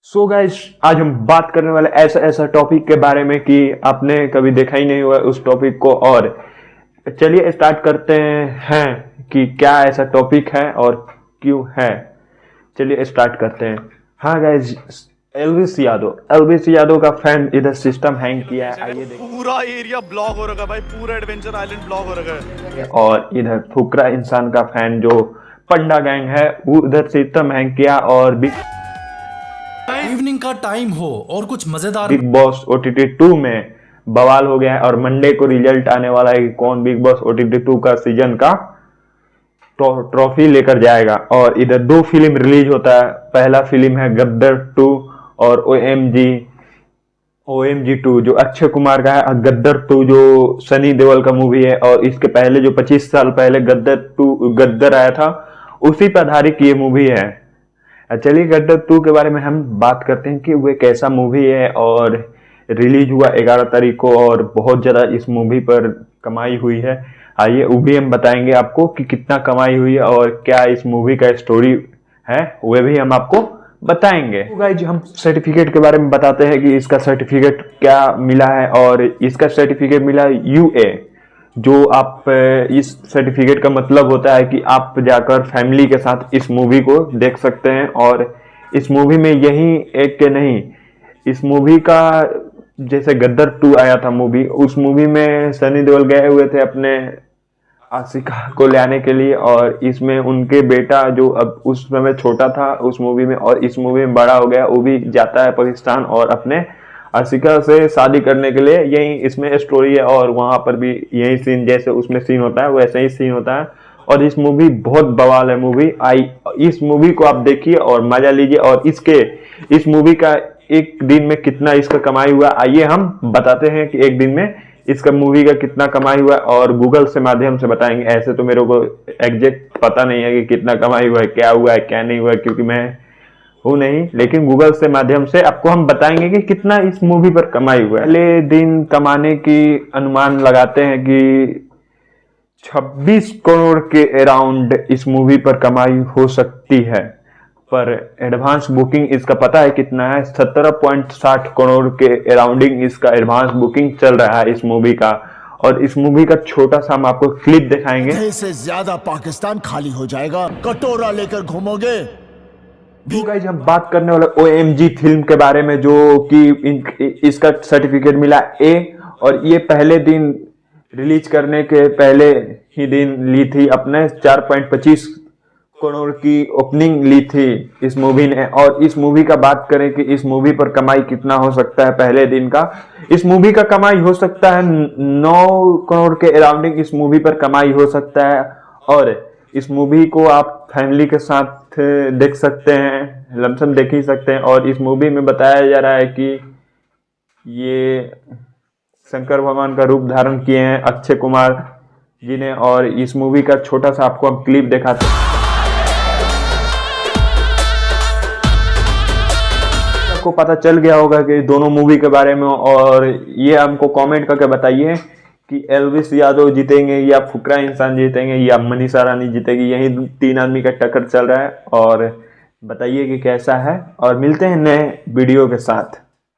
So guys, आज हम बात करने वाले ऐसा टॉपिक के बारे में कि आपने कभी देखा ही नहीं हुआ उस टॉपिक को। और चलिए स्टार्ट करते हैं कि क्या ऐसा टॉपिक है और क्यों है। चलिए स्टार्ट करते हैं। हाँ गाइस, एलविस यादव का फैन इधर सिस्टम हैंग किया है। आइए देखिए, पूरा एरिया ब्लॉक हो रखा है भाई, पूरा एडवेंचर आइलैंड ब्लॉक हो रखा है। और इधर फुकरा इंसान का फैन जो पंडा गैंग है वो उधर सिस्टम हैंग किया। और इवनिंग का टाइम हो और कुछ मजेदार बिग बॉस OTT 2 में बवाल हो गया है और मंडे को रिजल्ट आने वाला है कि कौन बिग बॉस OTT 2 का सीजन का ट्रॉफी लेकर जाएगा। और इधर दो फिल्म रिलीज होता है। पहला फिल्म है गद्दर 2 और OMG 2 जो अक्षय कुमार का है। गद्दर 2 जो सनी देओल का मूवी है। और इसके पहले जो 25 साल पहले गद्दर आया था उसी पर आधारित ये मूवी है। चलिए गद्दर 2 के बारे में हम बात करते हैं कि वो कैसा मूवी है। और रिलीज हुआ 11 तारीख को और बहुत ज़्यादा इस मूवी पर कमाई हुई है। आइए वो भी हम बताएंगे आपको कि कितना कमाई हुई है और क्या इस मूवी का स्टोरी है, वो भी हम आपको बताएंगे। तो गाइस, हम सर्टिफिकेट के बारे में बताते हैं कि इसका सर्टिफिकेट क्या मिला है। और इसका सर्टिफिकेट मिला UA, जो आप इस सर्टिफिकेट का मतलब होता है कि आप जाकर फैमिली के साथ इस मूवी को देख सकते हैं। और इस मूवी में यही एक के नहीं, इस मूवी का जैसे गद्दर 2 आया था मूवी, उस मूवी में सनी देओल गए हुए थे अपने आशिका को लाने के लिए। और इसमें उनके बेटा जो अब उस समय छोटा था उस मूवी में और इस मूवी में बड़ा हो गया, वो भी जाता है पाकिस्तान और अपने आशिका से शादी करने के लिए। यही इसमें स्टोरी है। और वहां पर भी यही सीन, जैसे उसमें सीन होता है वैसे ही सीन होता है। और इस मूवी बहुत बवाल है मूवी। इस मूवी को आप देखिए और मजा लीजिए। और इस मूवी का एक दिन में कितना इसका कमाई हुआ, आइए हम बताते हैं कि एक दिन में इसका मूवी का कितना कमाई हुआ। और गूगल से माध्यम से बताएंगे। ऐसे तो मेरे को एग्जैक्ट पता नहीं है कि कितना कमाई हुआ है, क्या हुआ है क्या नहीं हुआ है, क्योंकि मैं हूँ नहीं। लेकिन गूगल से माध्यम से आपको हम बताएंगे कि कितना इस मूवी पर कमाई हुआ है। पहले दिन कमाने की अनुमान लगाते हैं कि 26 करोड़ के अराउंड इस मूवी पर कमाई हो सकती है। पर एडवांस बुकिंग इसका पता है कितना है? 17.60 करोड़ के अराउंडिंग इसका एडवांस बुकिंग चल रहा है इस मूवी का। और इस मूवी का छोटा सा हम आपको क्लिप दिखाएंगे। से ज्यादा पाकिस्तान खाली हो जाएगा, कटोरा लेकर घूमोगे। तो गाइस, हम बात करने वाले OMG फिल्म के बारे में, जो कि इसका सर्टिफिकेट मिला A। और ये पहले दिन रिलीज करने के पहले ही दिन ली थी अपने 4.25 करोड़ की ओपनिंग ली थी इस मूवी ने। और इस मूवी का बात करें कि इस मूवी पर कमाई कितना हो सकता है पहले दिन का, इस मूवी का कमाई हो सकता है 9 करोड़ के अराउंडिंग इस मूवी पर कमाई हो सकता है। और इस मूवी को आप फैमिली के साथ देख सकते हैं, लमसम देख ही सकते हैं। और इस मूवी में बताया जा रहा है कि ये शंकर भगवान का रूप धारण किए हैं अक्षय कुमार जी ने। और इस मूवी का छोटा सा आपको हम क्लिप दिखाते हैं। आपको पता चल गया होगा कि दोनों मूवी के बारे में। और ये हमको कमेंट करके बताइए कि एलविस यादव जीतेंगे या फुकरा इंसान जीतेंगे या मनीषा रानी जीतेगी। यही 3 आदमी का टक्कर चल रहा है। और बताइए कि कैसा है। और मिलते हैं नए वीडियो के साथ।